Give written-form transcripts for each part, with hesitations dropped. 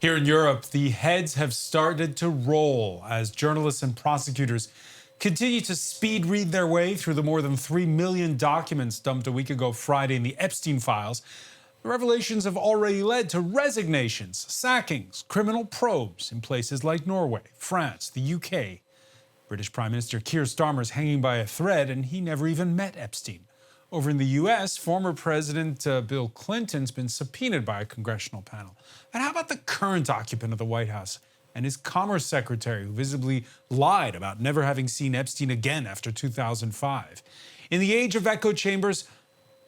Here in Europe, the heads have started to roll as journalists and prosecutors continue to speed read their way through the more than 3 million documents dumped a week ago Friday in the Epstein files. The revelations have already led to resignations, sackings, criminal probes in places like Norway, France, the UK. British Prime Minister Keir Starmer is hanging by a thread, and he never even met Epstein. Over in the U.S., former President Bill Clinton's been subpoenaed by a congressional panel. And how about the current occupant of the White House and his Commerce Secretary, who visibly lied about never having seen Epstein again after 2005? In the age of echo chambers,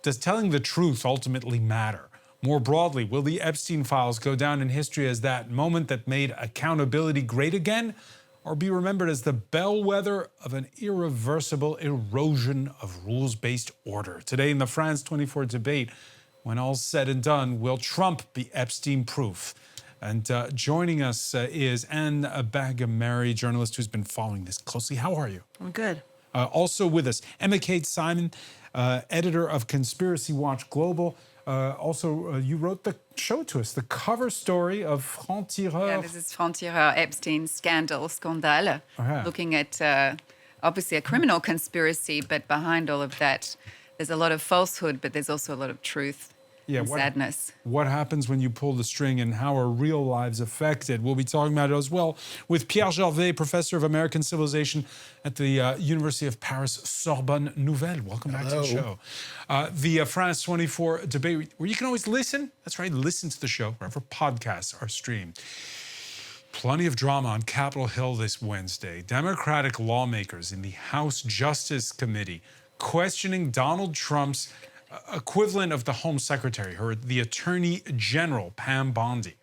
does telling the truth ultimately matter? More broadly, will the Epstein files go down in history as that moment that made accountability great again, or be remembered as the bellwether of an irreversible erosion of rules-based order? Today in the France 24 debate, when all's said and done, will Trump be Epstein-proof? And joining us is Anne Bagamary, journalist who's been following this closely. How are you? I'm good. Also with us, Emma Kate Simon, editor of Conspiracy Watch Global. You wrote the show to us, the cover story of Franc-Tireur. Yeah, this is Franc-Tireur, Epstein scandal, looking at obviously a criminal conspiracy, but behind all of that, there's a lot of falsehood, but there's also a lot of truth and sadness. What happens when you pull the string and how are real lives affected? We'll be talking about it as well with Pierre Gervais, professor of American civilization at the University of Paris Sorbonne Nouvelle. Welcome back to the show. The France 24 debate, where you can always listen. That's right, listen to the show wherever podcasts are streamed. Plenty of drama on Capitol Hill this Wednesday. Democratic lawmakers in the House Justice Committee questioning Donald Trump's equivalent of the Home Secretary, the Attorney General, Pam Bondi.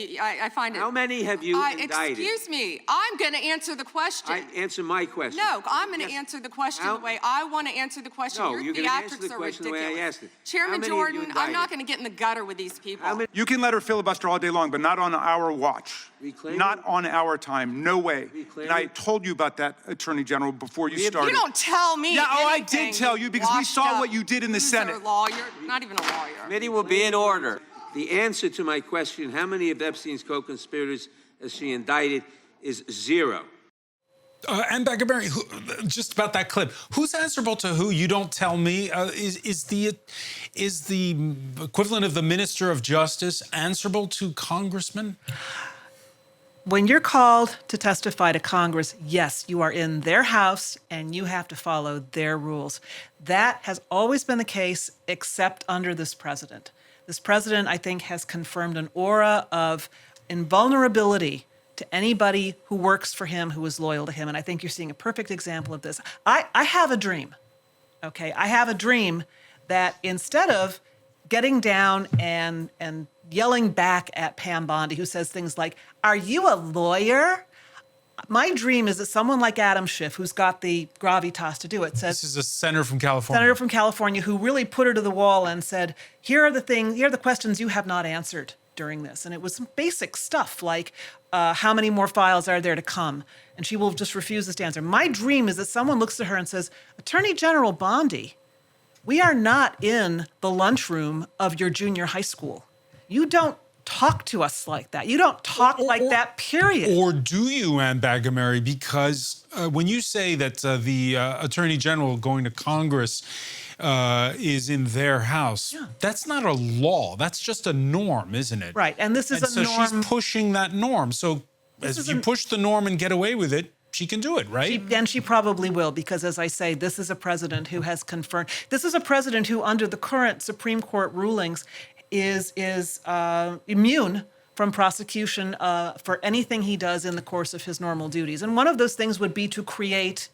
I find it. How many have you indicted? Excuse me. I'm going to answer the question. Answer my question. No, I'm going to answer the question the way I want to answer the question. No, Your you're going to answer the theatrics are question the ridiculous. way I asked it. Chairman Jordan, I'm not going to get in the gutter with these people. You can let her filibuster all day long, but not on our watch. Not on our time. No way. And I told you about that, Attorney General, before you started. You don't tell me Yeah, anything. I did tell you because we saw what you did in the Senate. You're a lawyer, not even a lawyer. Committee will be in order. The answer to my question, how many of Epstein's co-conspirators has she indicted, is zero. Anne Bagamary, just about that clip, who's answerable to who? You don't tell me. Is the equivalent of the Minister of Justice answerable to congressmen? When you're called to testify to Congress, yes, you are in their house and you have to follow their rules. That has always been the case, except under this president. This president, I think, has confirmed an aura of invulnerability to anybody who works for him, who is loyal to him. And I think you're seeing a perfect example of this. I have a dream, okay? I have a dream that instead of getting down and yelling back at Pam Bondi, who says things like, "Are you a lawyer?" My dream is that someone like Adam Schiff, who's got the gravitas to do it, says... This is a senator from California. Senator from California who really put her to the wall and said, here are the questions you have not answered during this. And it was some basic stuff like, how many more files are there to come? And she will just refuses to answer. My dream is that someone looks to her and says, Attorney General Bondi, we are not in the lunchroom of your junior high school. You don't talk to us like that. You don't talk like that, period. Or do you, Anne Bagamary? Because when you say that the Attorney General going to Congress is in their house, that's not a law. That's just a norm, isn't it? Right, and this is a norm. So she's pushing that norm. So as you push the norm and get away with it, she can do it, right? And she probably will, because as I say, this is a president who has confirmed. This is a president who, under the current Supreme Court rulings, is immune from prosecution for anything he does in the course of his normal duties. And one of those things would be to create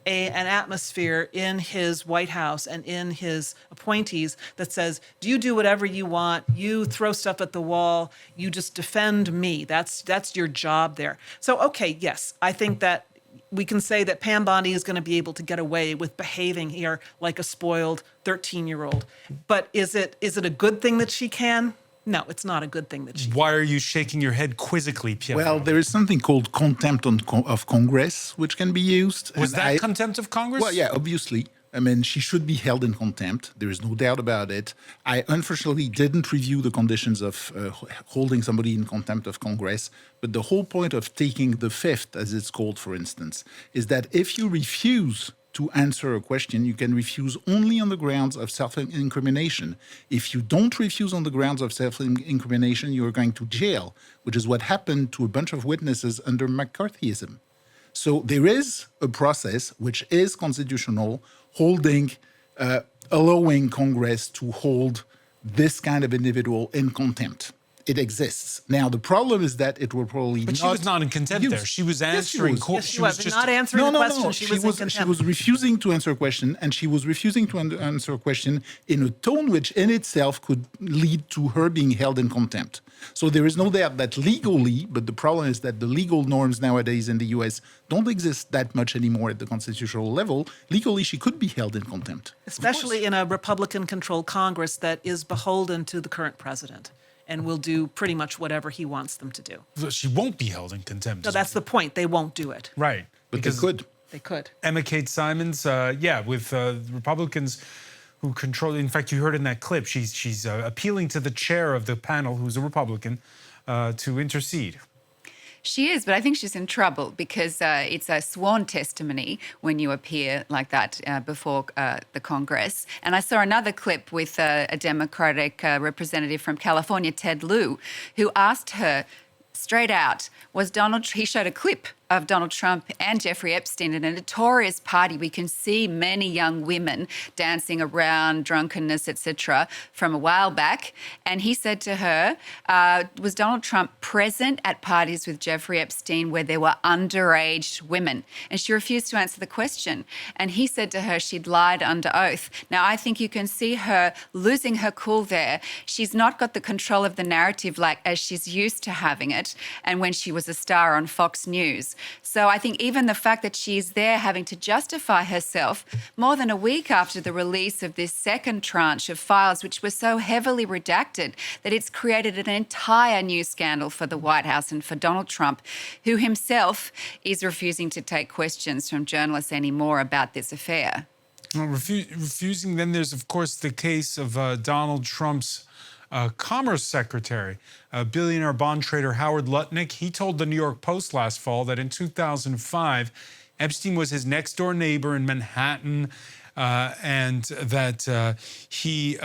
an atmosphere in his White House and in his appointees that says, do you do whatever you want? You throw stuff at the wall. You just defend me. That's your job there. So, okay, yes, I think that we can say that Pam Bondi is going to be able to get away with behaving here like a spoiled 13-year-old. But is it a good thing that she can? No, it's not a good thing that she can. Why are you shaking your head quizzically, Pierre? Well, there is something called contempt of Congress, which can be used. Was that contempt of Congress? Well, yeah, obviously. I mean, she should be held in contempt. There is no doubt about it. I unfortunately didn't review the conditions of holding somebody in contempt of Congress. But the whole point of taking the fifth, as it's called, for instance, is that if you refuse to answer a question, you can refuse only on the grounds of self-incrimination. If you don't refuse on the grounds of self-incrimination, you're going to jail, which is what happened to a bunch of witnesses under McCarthyism. So there is a process which is constitutional, allowing Congress to hold this kind of individual in contempt. It exists. Now, the problem is that it will probably But she was not in contempt there. She was answering. Yes, she was not answering the question. She was in contempt. She was refusing to answer a question, and she was refusing to answer a question in a tone which in itself could lead to her being held in contempt. So there is no doubt that legally, but the problem is that the legal norms nowadays in the US don't exist that much anymore at the constitutional level. Legally, she could be held in contempt. Especially in a Republican-controlled Congress that is beholden to the current president and will do pretty much whatever he wants them to do. She won't be held in contempt. No, that's the point. They won't do it. Right. But they could. They could. Emma Kate Simons, with Republicans who control. In fact, you heard in that clip, she's appealing to the chair of the panel, who's a Republican, to intercede. She is, but I think she's in trouble because it's a sworn testimony when you appear like that before the Congress. And I saw another clip with a Democratic representative from California, Ted Lieu, who asked her straight out, he showed a clip of Donald Trump and Jeffrey Epstein at a notorious party. We can see many young women dancing around, drunkenness, etc., from a while back. And he said to her, was Donald Trump present at parties with Jeffrey Epstein where there were underage women? And she refused to answer the question. And he said to her she'd lied under oath. Now, I think you can see her losing her cool there. She's not got the control of the narrative like as she's used to having it, and when she was a star on Fox News. So I think even the fact that she's there having to justify herself more than a week after the release of this second tranche of files, which were so heavily redacted that it's created an entire new scandal for the White House and for Donald Trump, who himself is refusing to take questions from journalists anymore about this affair. Well, refusing, then there's, of course, the case of Donald Trump's Commerce Secretary, billionaire bond trader Howard Lutnick. He told the New York Post last fall that in 2005, Epstein was his next-door neighbor in Manhattan, and that he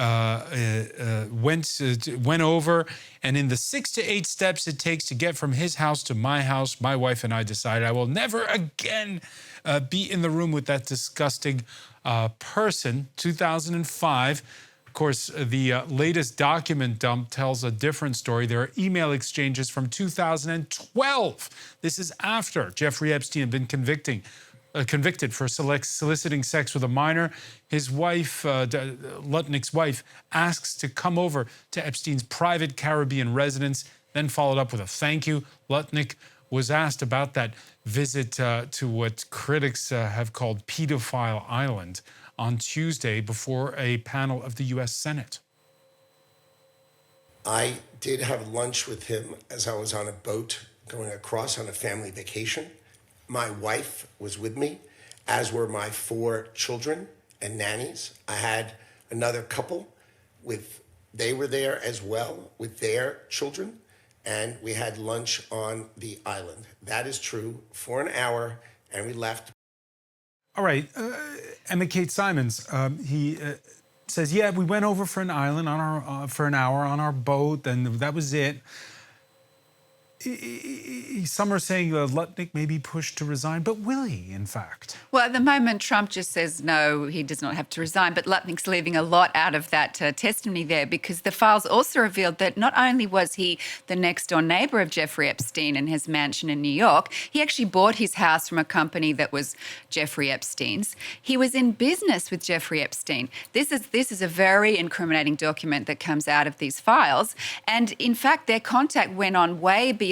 went over, and in the 6 to 8 steps it takes to get from his house to my house, my wife and I decided I will never again be in the room with that disgusting person. 2005. Of course, the latest document dump tells a different story. There are email exchanges from 2012. This is after Jeffrey Epstein had been convicted for soliciting sex with a minor. His wife, Lutnick's wife, asks to come over to Epstein's private Caribbean residence, then followed up with a thank you. Lutnick was asked about that visit to what critics have called Pedophile Island on Tuesday before a panel of the U.S. Senate. I did have lunch with him as I was on a boat going across on a family vacation. My wife was with me, as were my 4 children and nannies. I had another couple they were there as well with their children, and we had lunch on the island. That is true, for an hour, and we left. All right, Emma Kate Simons, he says, yeah, we went over for an island for an hour on our boat, and that was it. Some are saying Lutnick may be pushed to resign, but will he, in fact? Well, at the moment, Trump just says no, he does not have to resign, but Lutnick's leaving a lot out of that testimony there, because the files also revealed that not only was he the next-door neighbor of Jeffrey Epstein in his mansion in New York, he actually bought his house from a company that was Jeffrey Epstein's. He was in business with Jeffrey Epstein. This is a very incriminating document that comes out of these files, and in fact, their contact went on way beyond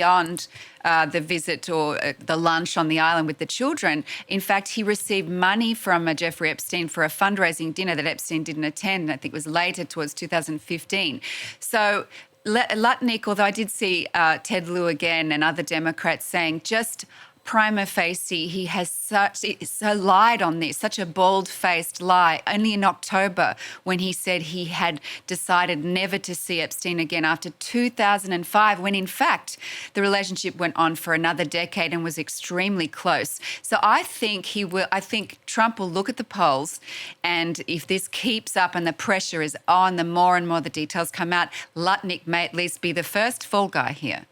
the visit or the lunch on the island with the children. In fact, he received money from Jeffrey Epstein for a fundraising dinner that Epstein didn't attend. I think it was later, towards 2015. So Lutnick, although I did see Ted Lieu again and other Democrats saying, just prima facie he has so lied on this, such a bald-faced lie, only in October when he said he had decided never to see Epstein again after 2005, when in fact the relationship went on for another decade and was extremely close. So I think Trump will look at the polls, and if this keeps up and the pressure is on, the more and more the details come out, Lutnick may at least be the first fall guy here.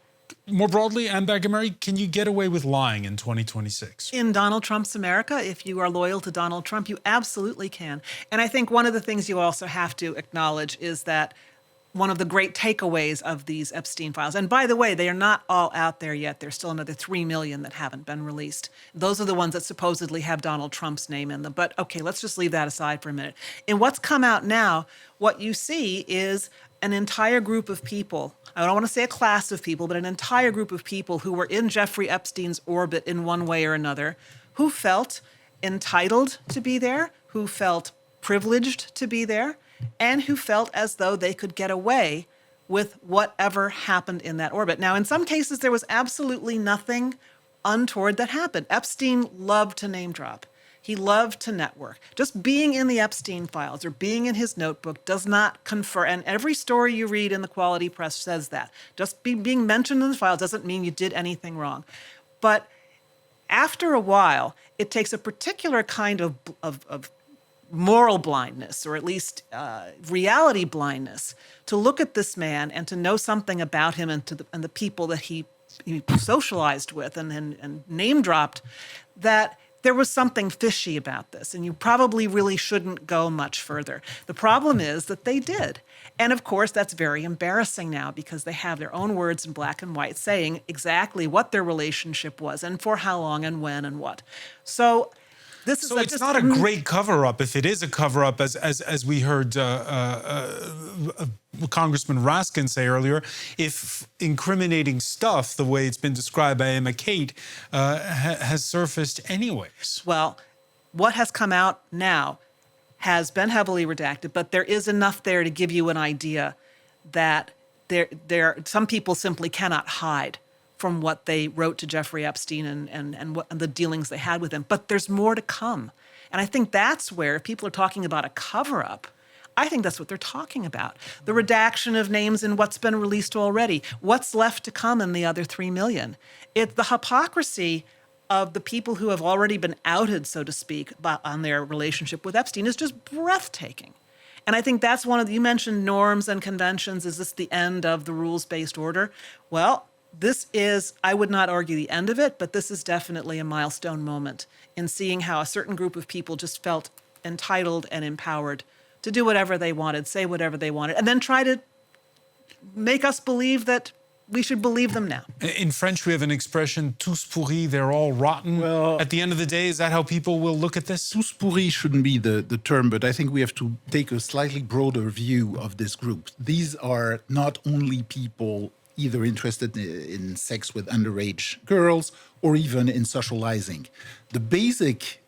More broadly, Anne Bagamary, can you get away with lying in 2026? In Donald Trump's America, if you are loyal to Donald Trump, you absolutely can. And I think one of the things you also have to acknowledge is that one of the great takeaways of these Epstein files, and by the way, they are not all out there yet. There's still another 3 million that haven't been released. Those are the ones that supposedly have Donald Trump's name in them. But okay, let's just leave that aside for a minute. In what's come out now, what you see is an entire group of people, I don't want to say a class of people, but an entire group of people who were in Jeffrey Epstein's orbit in one way or another, who felt entitled to be there, who felt privileged to be there, and who felt as though they could get away with whatever happened in that orbit. Now, in some cases, there was absolutely nothing untoward that happened. Epstein loved to name drop. He loved to network. Just being in the Epstein files or being in his notebook does not confer, and every story you read in the quality press says that. Just being mentioned in the files doesn't mean you did anything wrong. But after a while, it takes a particular kind of moral blindness, or at least reality blindness, to look at this man and to know something about him and the people that he socialized with and name dropped, that there was something fishy about this, and you probably really shouldn't go much further. The problem is that they did. And of course, that's very embarrassing now because they have their own words in black and white saying exactly what their relationship was and for how long and when and what. So this is it's not a great cover-up if it is a cover-up, as we heard Congressman Raskin say earlier, if incriminating stuff, the way it's been described by Emma Kate, has surfaced anyways. Well, what has come out now has been heavily redacted, but there is enough there to give you an idea that some people simply cannot hide from what they wrote to Jeffrey Epstein and the dealings they had with him. But there's more to come. And I think that's where, if people are talking about a cover-up, I think that's what they're talking about. The redaction of names in what's been released already. What's left to come in the other 3 million? It's the hypocrisy of the people who have already been outed, so to speak, on their relationship with Epstein is just breathtaking. And I think that's you mentioned norms and conventions. Is this the end of the rules-based order? Well, this is, I would not argue the end of it, but this is definitely a milestone moment in seeing how a certain group of people just felt entitled and empowered to do whatever they wanted, say whatever they wanted, and then try to make us believe that we should believe them now. In French, we have an expression, tous pourris, they're all rotten. Well, at the end of the day, is that how people will look at this? Tous pourris shouldn't be the term, but I think we have to take a slightly broader view of this group. These are not only people either interested in sex with underage girls or even in socializing. The basic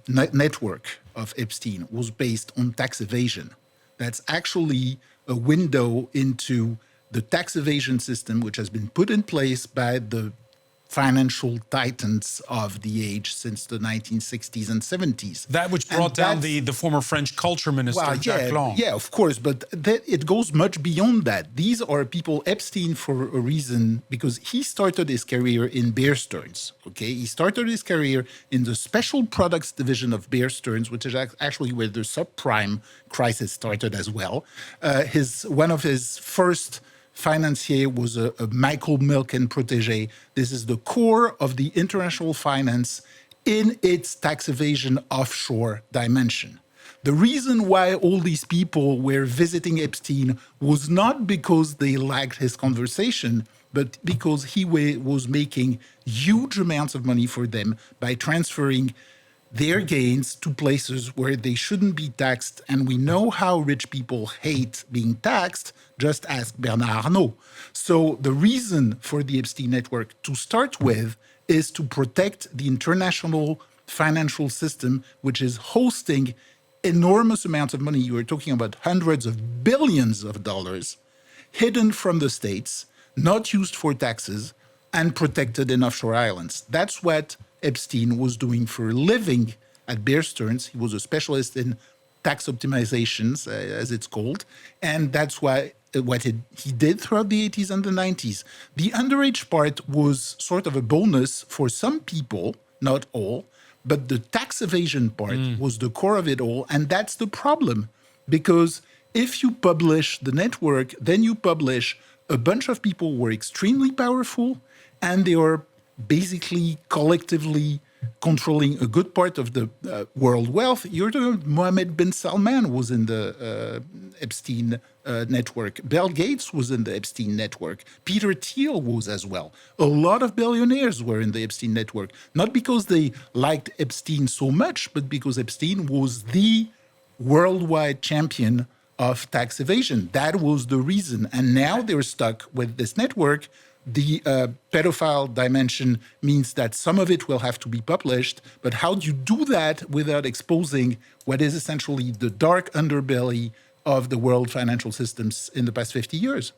network of Epstein was based on tax evasion. That's actually a window into the tax evasion system, which has been put in place by the financial titans of the age since the 1960s and 70s. That which brought down the former French culture minister, Jacques Lang. Yeah, of course, but it goes much beyond that. These are people, Epstein, for a reason, because he started his career in Bear Stearns, okay? He started his career in the special products division of Bear Stearns, which is actually where the subprime crisis started as well. One of his first financier was a Michael Milk and protege. This is the core of the international finance in its tax evasion offshore dimension. The reason why all these people were visiting Epstein was not because they liked his conversation, but because he was making huge amounts of money for them by transferring their gains to places where they shouldn't be taxed. And we know how rich people hate being taxed. Just ask Bernard Arnault. So the reason for the Epstein network to start with is to protect the international financial system, which is hosting enormous amounts of money. You are talking about hundreds of billions of dollars hidden from the states, not used for taxes, and protected in offshore islands. That's what Epstein was doing for a living at Bear Stearns. He was a specialist in tax optimizations, as it's called, and that's what he did throughout the 80s and the 90s. The underage part was sort of a bonus for some people, not all, but the tax evasion part was the core of it all, and that's the problem. Because if you publish the network, then you publish a bunch of people who are extremely powerful, and they are basically collectively controlling a good part of the world wealth. You're the Mohammed bin Salman was in the Epstein network. Bill Gates was in the Epstein network. Peter Thiel was as well. A lot of billionaires were in the Epstein network, not because they liked Epstein so much, but because Epstein was the worldwide champion of tax evasion. That was the reason. And now they're stuck with this network. The pedophile dimension means that some of it will have to be published, but how do you do that without exposing what is essentially the dark underbelly of the world financial systems in the past 50 years?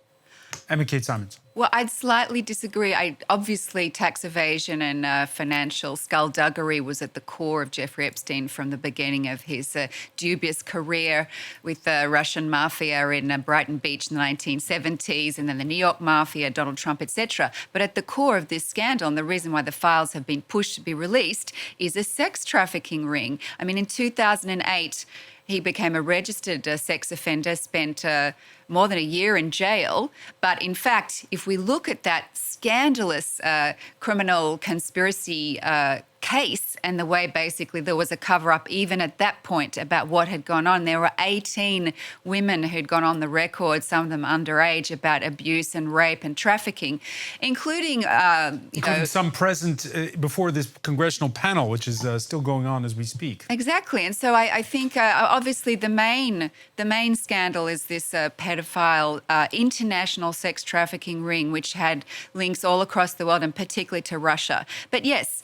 Emma Kate Simons. Well, I'd slightly disagree. Obviously, tax evasion and financial skullduggery was at the core of Jeffrey Epstein from the beginning of his dubious career with the Russian mafia in Brighton Beach in the 1970s, and then the New York mafia, Donald Trump, etc. But at the core of this scandal, and the reason why the files have been pushed to be released, is a sex trafficking ring. I mean, in 2008, he became a registered sex offender, spent more than a year in jail. But in fact, if we look at that scandalous criminal conspiracy case and the way basically there was a cover-up even at that point about what had gone on, there were 18 women who'd gone on the record, some of them underage, about abuse and rape and trafficking, including some present before this congressional panel, which is still going on as we speak. Exactly. And so I think obviously the main scandal is this pedophile international sex trafficking ring, which had links all across the world and particularly to Russia. But yes,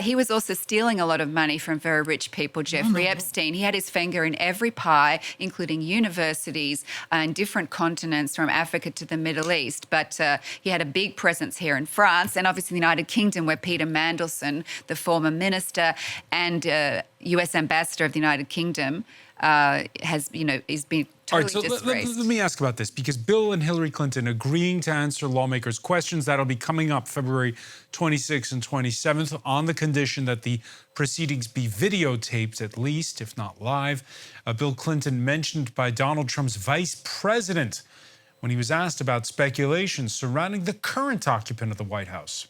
he was also stealing a lot of money from very rich people, Jeffrey Epstein. He had his finger in every pie, including universities in different continents from Africa to the Middle East. But he had a big presence here in France and obviously the United Kingdom, where Peter Mandelson, the former minister and US ambassador of the United Kingdom, is being totally disgraced. Let me ask about this, because Bill and Hillary Clinton agreeing to answer lawmakers' questions. That'll be coming up February 26th and 27th on the condition that the proceedings be videotaped at least, if not live. Bill Clinton mentioned by Donald Trump's vice president when he was asked about speculation surrounding the current occupant of the White House.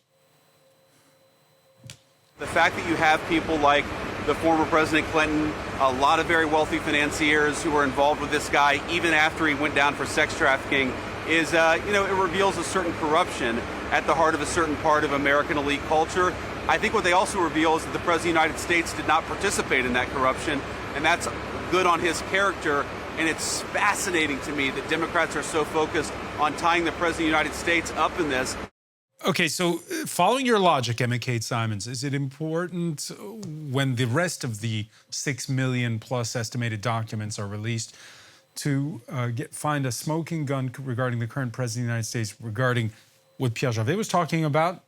The fact that you have people like the former President Clinton, a lot of very wealthy financiers who were involved with this guy even after he went down for sex trafficking is, it reveals a certain corruption at the heart of a certain part of American elite culture. I think what they also reveal is that the President of the United States did not participate in that corruption, and that's good on his character. And it's fascinating to me that Democrats are so focused on tying the President of the United States up in this. Okay, so following your logic, Emma Kate Simons, is it important when the rest of the 6 million plus estimated documents are released to find a smoking gun regarding the current President of the United States, regarding what Pierre Javet was talking about,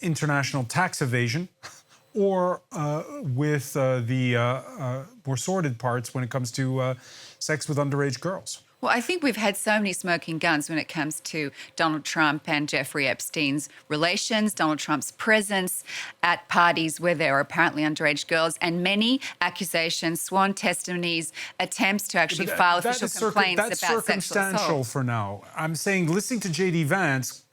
international tax evasion, or with the more sordid parts when it comes to sex with underage girls? Well, I think we've had so many smoking guns when it comes to Donald Trump and Jeffrey Epstein's relations, Donald Trump's presence at parties where there are apparently underage girls, and many accusations, sworn testimonies, attempts to actually file official complaints about sexual assault. That's circumstantial for now. I'm saying, listening to J.D. Vance,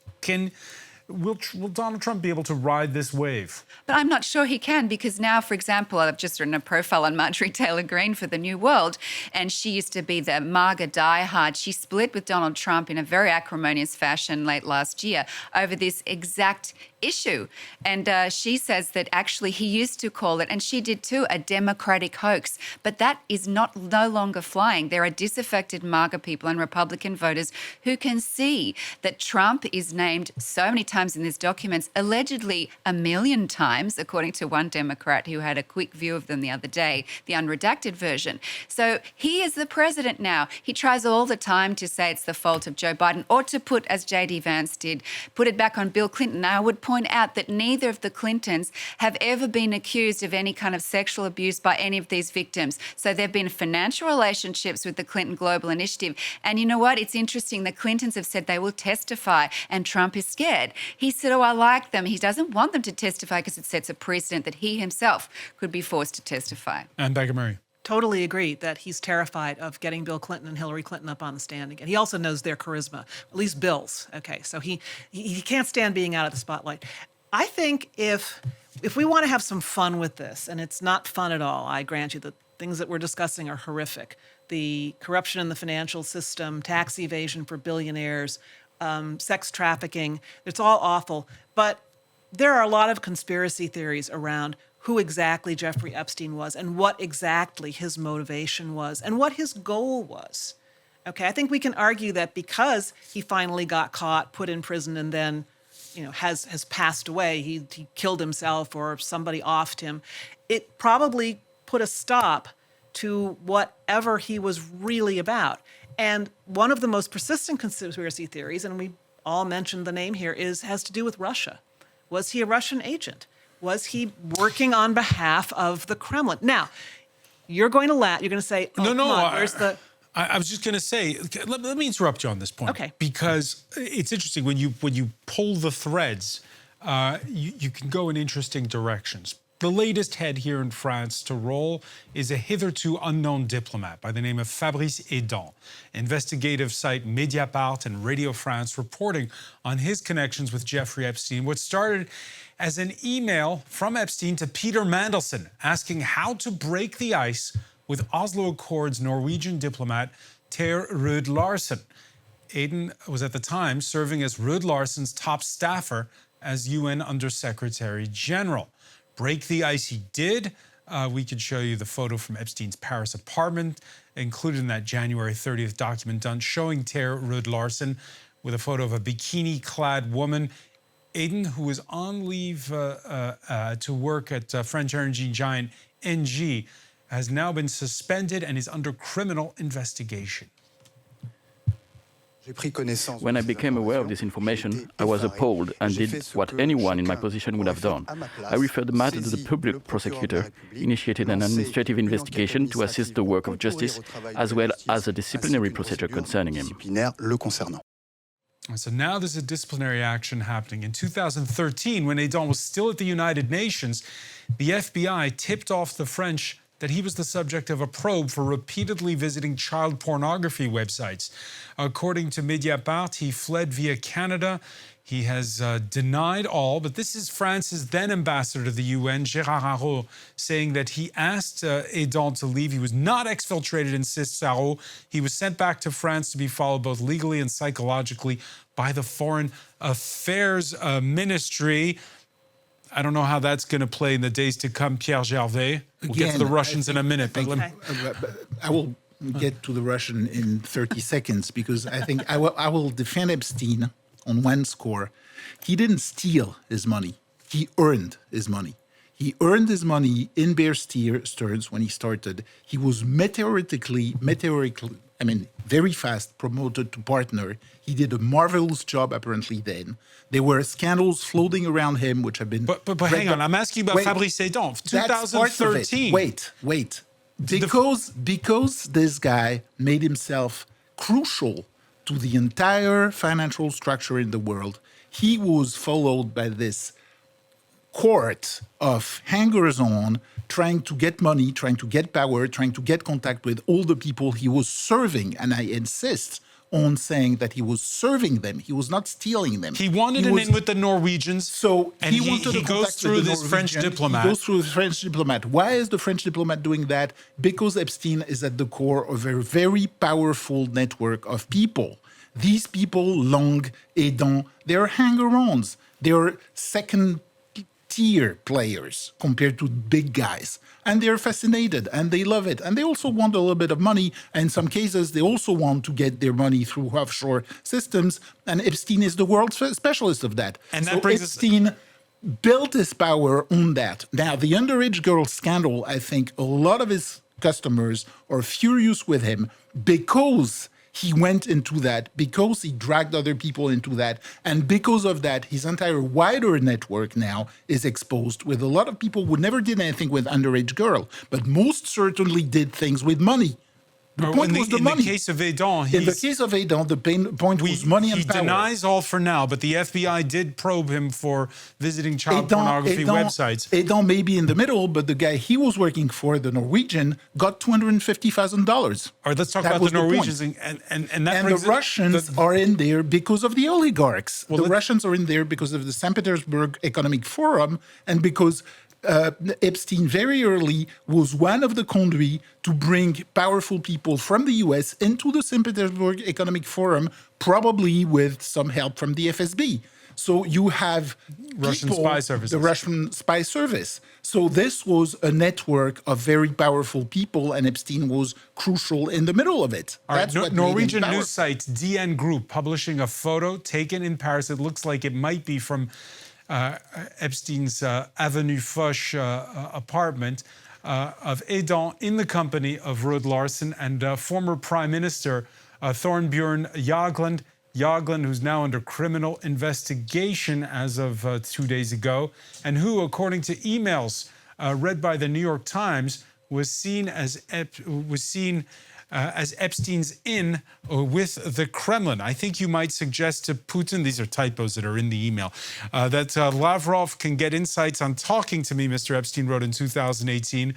will Donald Trump be able to ride this wave? But I'm not sure he can, because now, for example, I've just written a profile on Marjorie Taylor Greene for The New World, and she used to be the MAGA diehard. She split with Donald Trump in a very acrimonious fashion late last year over this exact issue. And she says that actually he used to call it, and she did too, a Democratic hoax. But that is no longer flying. There are disaffected MAGA people and Republican voters who can see that Trump is named so many times times in these documents, allegedly 1 million times, according to one Democrat who had a quick view of them the other day, the unredacted version. So he is the president now. He tries all the time to say it's the fault of Joe Biden, or to put, as J.D. Vance did, put it back on Bill Clinton. Now, I would point out that neither of the Clintons have ever been accused of any kind of sexual abuse by any of these victims. So there have been financial relationships with the Clinton Global Initiative. And you know what? It's interesting. The Clintons have said they will testify, and Trump is scared. He said, oh, I like them. He doesn't want them to testify because it sets a precedent that he himself could be forced to testify. And Becca Murray. Totally agree that he's terrified of getting Bill Clinton and Hillary Clinton up on the stand again. He also knows their charisma, at least Bill's. Okay, so he can't stand being out of the spotlight. I think if we want to have some fun with this, and it's not fun at all, I grant you, the things that we're discussing are horrific. The corruption in the financial system, tax evasion for billionaires, sex trafficking, it's all awful. But there are a lot of conspiracy theories around who exactly Jeffrey Epstein was and what exactly his motivation was and what his goal was. Okay, I think we can argue that because he finally got caught, put in prison, and then, has passed away, he killed himself or somebody offed him, it probably put a stop to whatever he was really about. And one of the most persistent conspiracy theories, and we all mentioned the name here, has to do with Russia. Was he a Russian agent? Was he working on behalf of the Kremlin? Now, you're going to laugh. You're going to say, oh, no, where's the... I was just going to say, let me interrupt you on this point. Okay. Because it's interesting, when you pull the threads, you can go in interesting directions. The latest head here in France to roll is a hitherto unknown diplomat by the name of Fabrice Edon. Investigative site Mediapart and Radio France reporting on his connections with Jeffrey Epstein. What started as an email from Epstein to Peter Mandelson asking how to break the ice with Oslo Accords Norwegian diplomat Ter Rød Larsen. Aiden was at the time serving as Rød Larsen's top staffer as UN Undersecretary General. Break the ice he did. We could show you the photo from Epstein's Paris apartment, included in that January 30th document done, showing Ter Rød Larsen with a photo of a bikini-clad woman. Aiden, who was on leave to work at French energy giant Engie, has now been suspended and is under criminal investigation. When I became aware of this information, I was appalled and did what anyone in my position would have done. I referred the matter to the public prosecutor, initiated an administrative investigation to assist the work of justice, as well as a disciplinary procedure concerning him. So now there's a disciplinary action happening. In 2013, when Edon was still at the United Nations, the FBI tipped off the French that he was the subject of a probe for repeatedly visiting child pornography websites. According to Mediapart, he fled via Canada. He has denied all, but this is France's then ambassador to the UN, Gérard Haraud, saying that he asked Edon to leave. He was not exfiltrated, insists Haraud. He was sent back to France to be followed both legally and psychologically by the Foreign Affairs Ministry. I don't know how that's going to play in the days to come, Pierre Gervais. We'll get to the Russians in a minute. But I will get to the Russian in 30 seconds, because I think I will defend Epstein on one score. He didn't steal his money. He earned his money. He earned his money in Bear Stearns when he started. He was meteorically, very fast promoted to partner. He did a marvelous job, apparently, then. There were scandals floating around him, which have been... But hang on, I'm asking you about Fabrice Edon. 2013. Wait. Because this guy made himself crucial to the entire financial structure in the world, he was followed by this court of hangers-on trying to get money, trying to get power, trying to get contact with all the people he was serving. And I insist on saying that he was serving them. He was not stealing them. He wanted an in with the Norwegians. So and he goes through this French diplomat. He goes through the French diplomat. Why is the French diplomat doing that? Because Epstein is at the core of a very powerful network of people. These people, Long, Edon, they're hanger-ons. They're second-tier tier players compared to big guys. And they're fascinated and they love it. And they also want a little bit of money. And in some cases, they also want to get their money through offshore systems. And Epstein is the world specialist of that. And that so brings Epstein built his power on that. Now, the underage girl scandal, I think a lot of his customers are furious with him because he went into that, because he dragged other people into that. And because of that, his entire wider network now is exposed with a lot of people who never did anything with underage girl, but most certainly did things with money. The point was the money. In the case of Adam, the point was money and power. He denies all for now, but the FBI did probe him for visiting child pornography websites. Adam may be in the middle, but the guy he was working for, the Norwegian, got $250,000. All right, let's talk about the Norwegians. And the Russians are in there because of the oligarchs. The Russians are in there because of the St. Petersburg Economic Forum and because Epstein very early was one of the conduits to bring powerful people from the US into the St. Petersburg Economic Forum, probably with some help from the FSB. So you have Russian spy services. The Russian spy service. So this was a network of very powerful people, and Epstein was crucial in the middle of it. All right, Norwegian news site DN Group publishing a photo taken in Paris. It looks like it might be from Epstein's Avenue Foch apartment of Adam in the company of Rud Larsen and former Prime Minister Thorbjørn Jagland. Jagland, who's now under criminal investigation as of 2 days ago, and who, according to emails read by the New York Times, was seen as Epstein's in with the Kremlin. I think you might suggest to Putin, these are typos that are in the email, that Lavrov can get insights on talking to me, Mr. Epstein wrote in 2018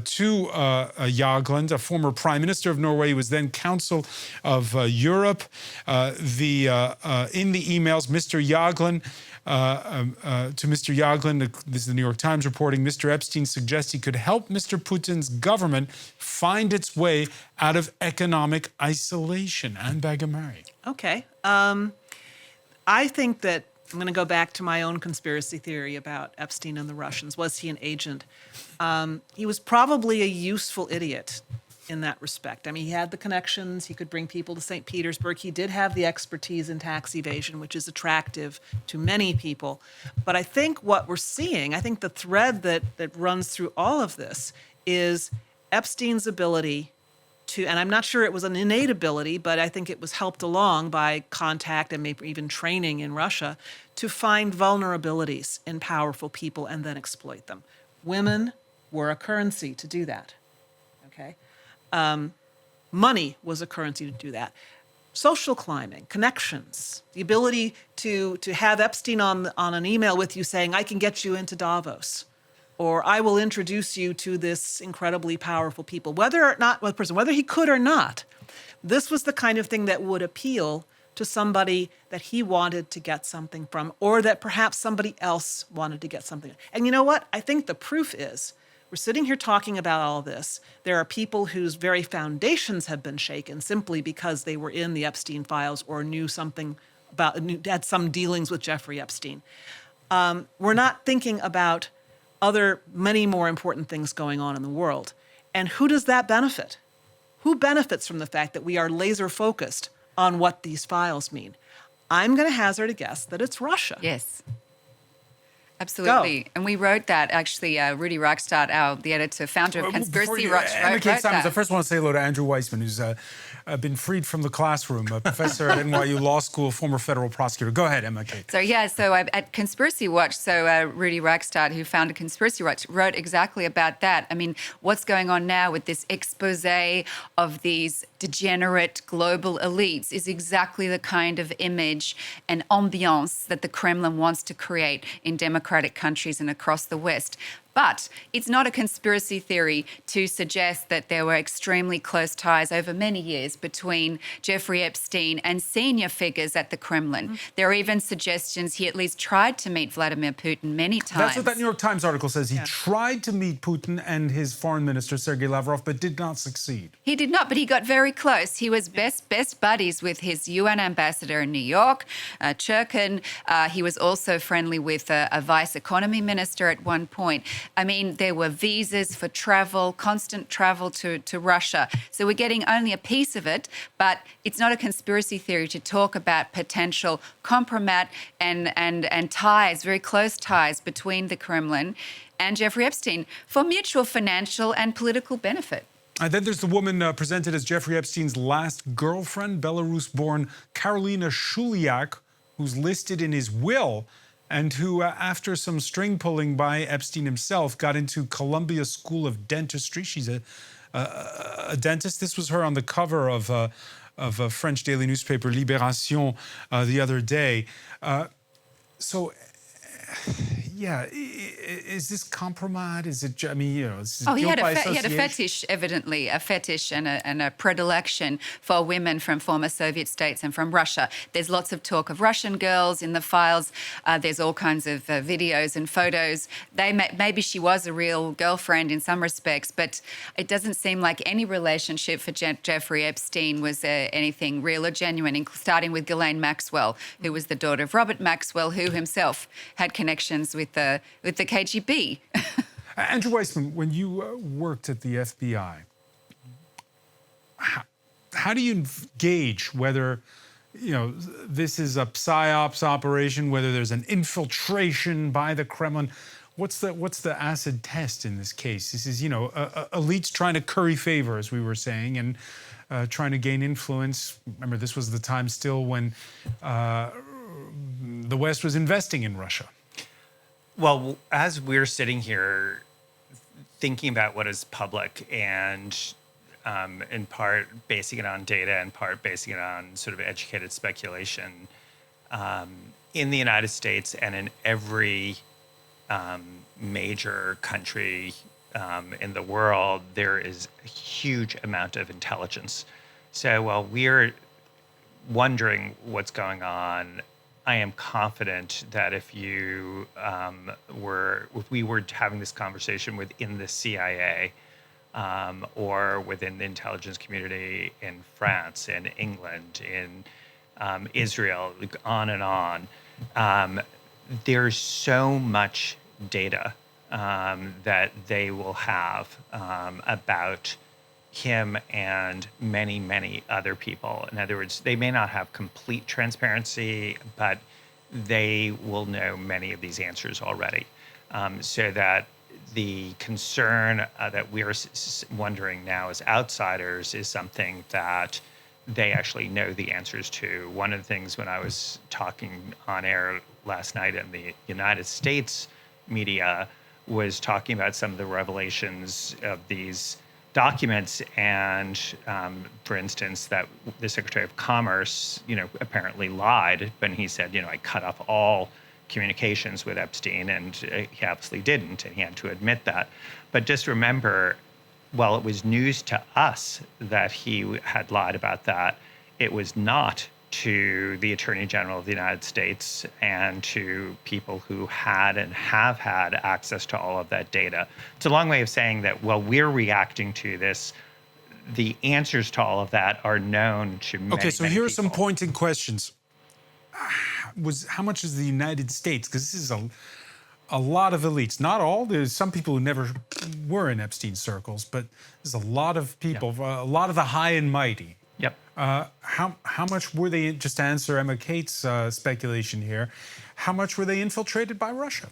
to Jagland, a former prime minister of Norway. He was then Council of Europe. In the emails, Mr. Jagland, to Mr. Jagland, this is the New York Times reporting, Mr. Epstein suggests he could help Mr. Putin's government find its way out of economic isolation. Anne Bagamari. Okay. I think that I'm going to go back to my own conspiracy theory about Epstein and the Russians. Was he an agent? He was probably a useful idiot in that respect. I mean, he had the connections. He could bring people to St. Petersburg. He did have the expertise in tax evasion, which is attractive to many people. But I think what we're seeing, I think the thread that runs through all of this is Epstein's ability to, and I'm not sure it was an innate ability, but I think it was helped along by contact and maybe even training in Russia, to find vulnerabilities in powerful people and then exploit them. Women were a currency to do that, okay? Money was a currency to do that. Social climbing, connections, the ability to have Epstein on an email with you saying, I can get you into Davos, or I will introduce you to this incredibly powerful people, whether he could or not. This was the kind of thing that would appeal to somebody that he wanted to get something from, or that perhaps somebody else wanted to get something. And you know what? I think the proof is, we're sitting here talking about all of this. There are people whose very foundations have been shaken simply because they were in the Epstein files or knew something about, had some dealings with Jeffrey Epstein. We're not thinking about many more important things going on in the world. And who does that benefit? Who benefits from the fact that we are laser focused on what these files mean? I'm going to hazard a guess that it's Russia. Yes. Absolutely. Go. And we wrote that, actually, Rudy Reichstadt, the editor, founder of Conspiracy Watch, wrote that. I first want to say hello to Andrew Weissman, who's been freed from the classroom, a professor at NYU Law School, former federal prosecutor. Go ahead, Emma Kate. So at Conspiracy Watch, Rudy Reichstadt, who founded Conspiracy Watch, wrote exactly about that. I mean, what's going on now with this expose of these degenerate global elites is exactly the kind of image and ambiance that the Kremlin wants to create in democratic countries and across the West. But it's not a conspiracy theory to suggest that there were extremely close ties over many years between Jeffrey Epstein and senior figures at the Kremlin. There are even suggestions he at least tried to meet Vladimir Putin many times. That's what that New York Times article says. He tried to meet Putin and his foreign minister, Sergei Lavrov, but did not succeed. He did not, but he got very close. He was best buddies with his UN ambassador in New York, Churkin. He was also friendly with a vice economy minister at one point. I mean, there were visas for travel, constant travel to Russia. So we're getting only a piece of it, but it's not a conspiracy theory to talk about potential compromat and ties, very close ties between the Kremlin and Jeffrey Epstein for mutual financial and political benefit. And then there's the woman presented as Jeffrey Epstein's last girlfriend, Belarus-born Karolina Shuliak, who's listed in his will and who, after some string pulling by Epstein himself, got into Columbia School of Dentistry. She's a dentist. This was her on the cover of a French daily newspaper, Libération, the other day. Yeah, is this compromise? Is it? I mean, this is he guilt had by he had a association? fetish, evidently, a fetish and a predilection for women from former Soviet states and from Russia. There's lots of talk of Russian girls in the files. There's all kinds of videos and photos. Maybe she was a real girlfriend in some respects, but it doesn't seem like any relationship for Jeffrey Epstein was anything real or genuine, starting with Ghislaine Maxwell, who was the daughter of Robert Maxwell, who himself had connections with the KGB. Andrew Weissman, when you worked at the FBI, how do you gauge whether this is a psyops operation, whether there's an infiltration by the Kremlin? What's the acid test in this case? This is elites trying to curry favor, as we were saying, and trying to gain influence. Remember, this was the time still when the West was investing in Russia. Well, as we're sitting here thinking about what is public and in part basing it on data, in part basing it on sort of educated speculation, in the United States and in every major country in the world, there is a huge amount of intelligence. So while we're wondering what's going on, I am confident that if we were having this conversation within the CIA or within the intelligence community in France, in England, in Israel, on and on, there's so much data that they will have about him and many, many other people. In other words, they may not have complete transparency, but they will know many of these answers already. So that the concern that we're wondering now as outsiders is something that they actually know the answers to. One of the things when I was talking on air last night in the United States media was talking about some of the revelations of these documents and, for instance, that the Secretary of Commerce, apparently lied when he said, I cut off all communications with Epstein, and he obviously didn't, and he had to admit that. But just remember, while it was news to us that he had lied about that, it was not to the Attorney General of the United States and to people who had and have had access to all of that data. It's a long way of saying that while we're reacting to this, the answers to all of that are known to many, Okay, so many here are people. some pointed questions. How much is the United States? Because this is a lot of elites. Not all. There's some people who never were in Epstein circles, but there's a lot of people, a lot of the high and mighty. Yep. How much were they, just to answer Emma Kate's speculation here, how much were they infiltrated by Russia?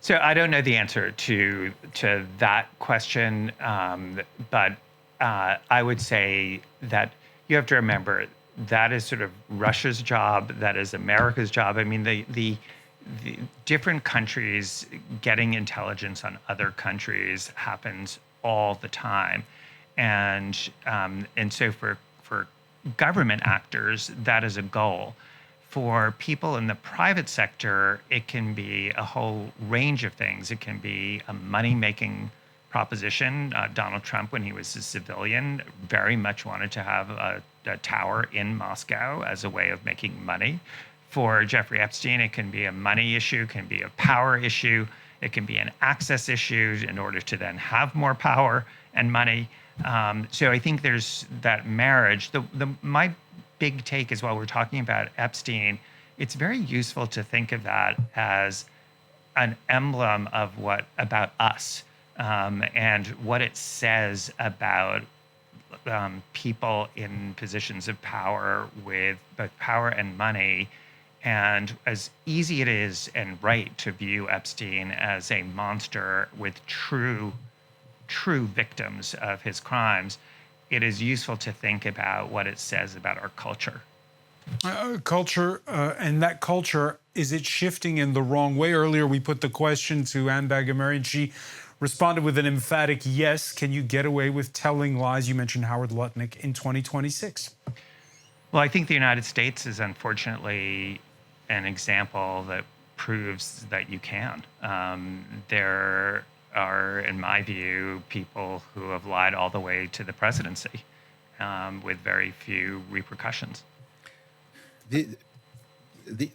So I don't know the answer to that question, but I would say that you have to remember that is sort of Russia's job, that is America's job. I mean, the different countries getting intelligence on other countries happens all the time. And so for government actors, that is a goal. For people in the private sector, it can be a whole range of things. It can be a money-making proposition. Donald Trump, when he was a civilian, very much wanted to have a tower in Moscow as a way of making money. For Jeffrey Epstein, it can be a money issue, it can be a power issue, it can be an access issue in order to then have more power and money. So I think there's that marriage. My big take is, while we're talking about Epstein, it's very useful to think of that as an emblem of what about us and what it says about people in positions of power with both power and money. And as easy it is and right to view Epstein as a monster with true victims of his crimes, it is useful to think about what it says about our culture. And that culture, is it shifting in the wrong way? Earlier, we put the question to Anne Bagamary, and she responded with an emphatic yes. Can you get away with telling lies? You mentioned Howard Lutnick in 2026. Well, I think the United States is unfortunately an example that proves that you can. There are, in my view, people who have lied all the way to the presidency with very few repercussions. The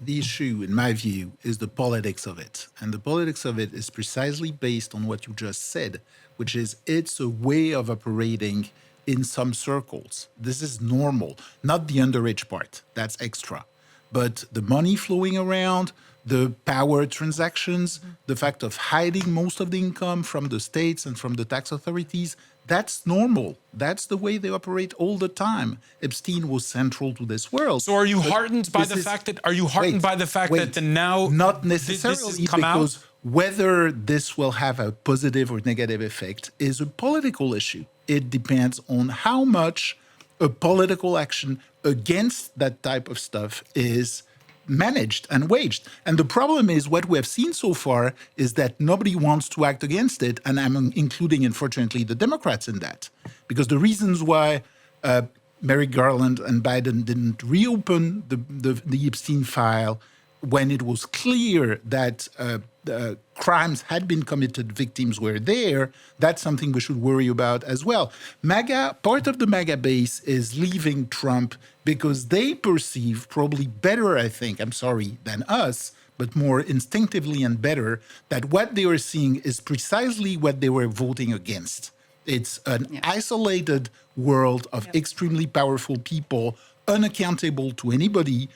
issue, in my view, is the politics of it. And the politics of it is precisely based on what you just said, which is it's a way of operating in some circles. This is normal, not the underage part, that's extra. But the money flowing around, the power transactions, the fact of hiding most of the income from the states and from the tax authorities, that's normal. That's the way they operate all the time. Epstein was central to this world. So are you heartened by the fact that the now not necessarily, because whether this will have a positive or negative effect is a political issue. It depends on how much a political action against that type of stuff is managed and waged. And the problem is, what we have seen so far is that nobody wants to act against it, and I'm including, unfortunately, the Democrats in that. Because the reasons why Merrick Garland and Biden didn't reopen the Epstein file when it was clear that crimes had been committed, victims were there, that's something we should worry about as well. Part of the MAGA base is leaving Trump because they perceive, probably better, I think, than us, but more instinctively and better, that what they are seeing is precisely what they were voting against. It's an isolated world of extremely powerful people, unaccountable to anybody,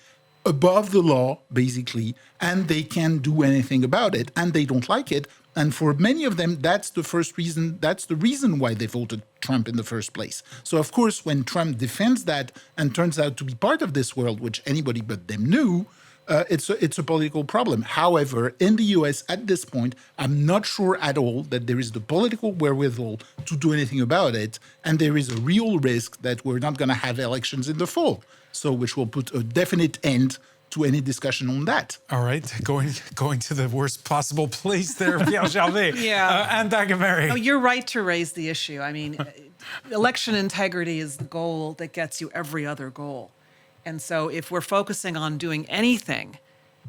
above the law, basically, and they can't do anything about it, and they don't like it. And for many of them, that's the reason why they voted Trump in the first place. So, of course, when Trump defends that and turns out to be part of this world, which anybody but them knew, it's a political problem. However, in the US at this point, I'm not sure at all that there is the political wherewithal to do anything about it, and there is a real risk that we're not going to have elections in the fall. So, which will put a definite end to any discussion on that. All right, going to the worst possible place there, Pierre Gervais. Anne Bagamary. No, you're right to raise the issue. I mean, election integrity is the goal that gets you every other goal. And so if we're focusing on doing anything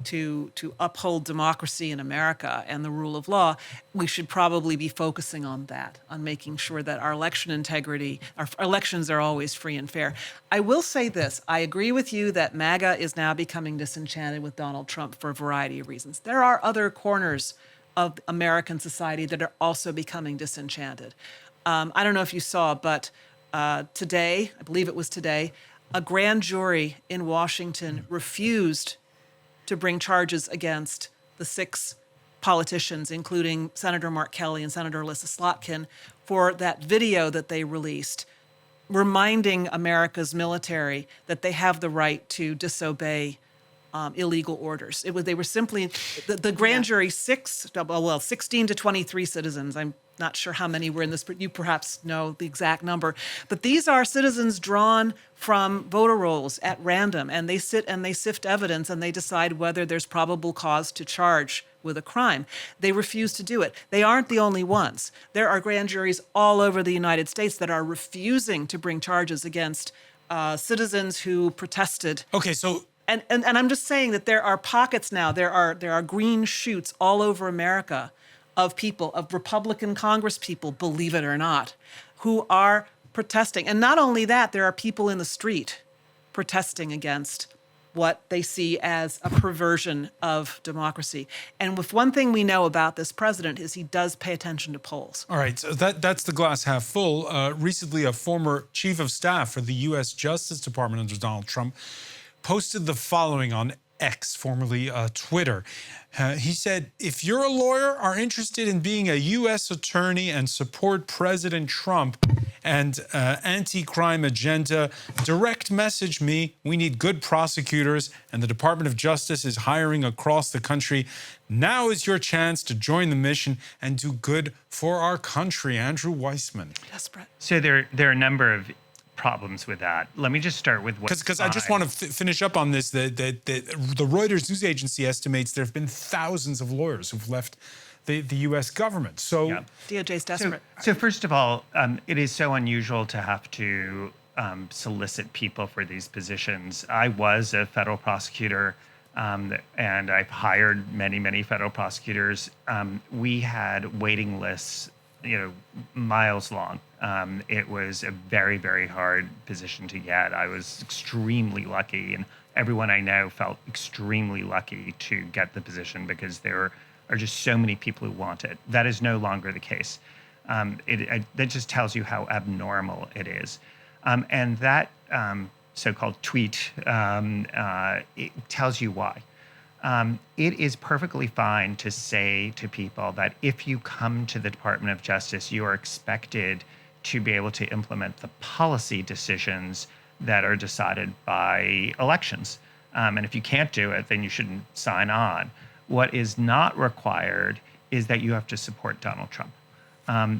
to uphold democracy in America and the rule of law, we should probably be focusing on that, on making sure that our election integrity, our elections are always free and fair. I will say this, I agree with you that MAGA is now becoming disenchanted with Donald Trump for a variety of reasons. There are other corners of American society that are also becoming disenchanted. I don't know if you saw, but today, I believe it was today, a grand jury in Washington refused to bring charges against the 6 politicians, including Senator Mark Kelly and Senator Alyssa Slotkin, for that video that they released, reminding America's military that they have the right to disobey illegal orders. They were simply, the grand jury, 16 to 23 citizens. I'm not sure how many were in this, but you perhaps know the exact number. But these are citizens drawn from voter rolls at random, and they sit and they sift evidence and they decide whether there's probable cause to charge with a crime. They refuse to do it. They aren't the only ones. There are grand juries all over the United States that are refusing to bring charges against citizens who protested. Okay, so And I'm just saying that there are pockets now, there are green shoots all over America of people, of Republican Congress people, believe it or not, who are protesting. And not only that, there are people in the street protesting against what they see as a perversion of democracy. And if one thing we know about this president is he does pay attention to polls. All right, so that's the glass half full. Recently, a former chief of staff for the U.S. Justice Department under Donald Trump posted the following on X, formerly Twitter. He said, if you're a lawyer, are interested in being a U.S. attorney and support President Trump and anti-crime agenda, direct message me. We need good prosecutors, and the Department of Justice is hiring across the country. Now is your chance to join the mission and do good for our country. Andrew Weissman. Desperate. So there are a number of problems with that. Let me just start with what. Because I just want to finish up on this. The Reuters news agency estimates there have been thousands of lawyers who've left the U.S. government. So Yeah. DOJ's desperate. So first of all, it is so unusual to have to solicit people for these positions. I was a federal prosecutor, and I've hired many federal prosecutors. We had waiting lists, miles long. It was a very hard position to get. I was extremely lucky, and everyone I know felt extremely lucky to get the position because there are just so many people who want it. That is no longer the case. That just tells you how abnormal it is. And that so-called tweet, it tells you why. It is perfectly fine to say to people that if you come to the Department of Justice, you are expected to be able to implement the policy decisions that are decided by elections. And if you can't do it, then you shouldn't sign on. What is not required is that you have to support Donald Trump.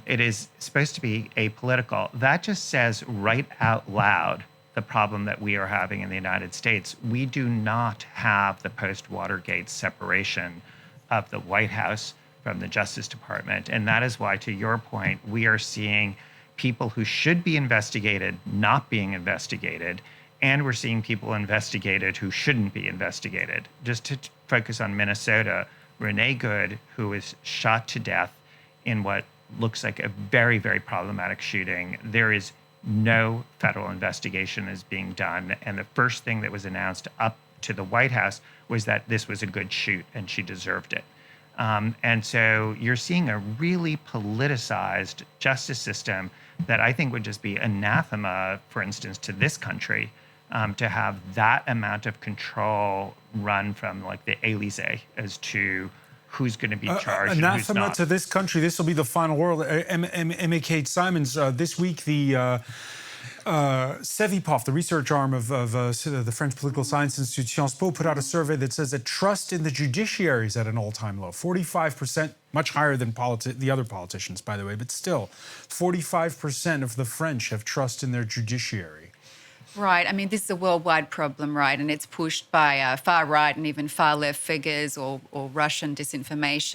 It is supposed to be apolitical. That just says right out loud the problem that we are having in the United States. We do not have the post-Watergate separation of the White House from the Justice Department. And that is why, to your point, we are seeing people who should be investigated not being investigated, and we're seeing people investigated who shouldn't be investigated. Just to focus on Minnesota, Renee Good, who was shot to death in what looks like a very problematic shooting, there is no federal investigation is being done. And the first thing that was announced up to the White House was that this was a good shoot and she deserved it. And so you're seeing a really politicized justice system that I think would just be anathema, for instance, to this country, to have that amount of control run from like the Elysee as to who's going to be charged and who's anathema not. to this country. This will be the final word. Emma Kate Simons, this week the Sevipov, the research arm of the French Political Science Institute, Sciences Po, put out a survey that says that trust in the judiciary is at an all-time low. 45%, much higher than the other politicians, by the way, but still, 45% of the French have trust in their judiciary. Right. I mean, this is a worldwide problem, right? And it's pushed by far right and even far left figures or Russian disinformation.